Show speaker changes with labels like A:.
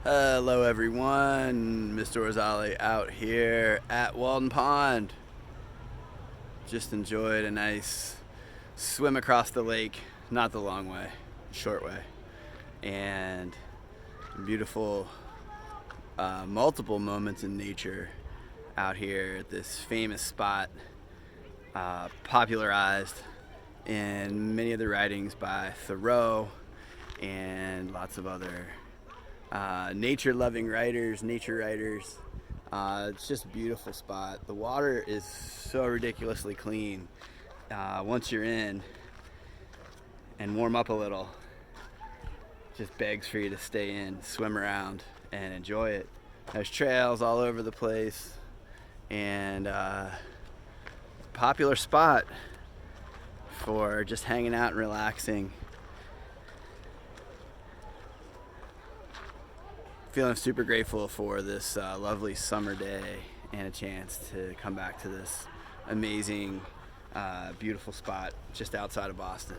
A: Hello everyone, Mr. Orzali out here at Walden Pond. Just enjoyed a nice swim across the lake, not the long way, short way, and beautiful multiple moments in nature out here at this famous spot, popularized in many of the writings by Thoreau and lots of other nature-loving writers, nature writers. It's just a beautiful spot. The water is so ridiculously clean. Once you're in and warm up a little, just begs for you to stay in, swim around, and enjoy it. There's trails all over the place, and popular spot for just hanging out and relaxing. Feeling super grateful for this lovely summer day and a chance to come back to this amazing, beautiful spot just outside of Boston.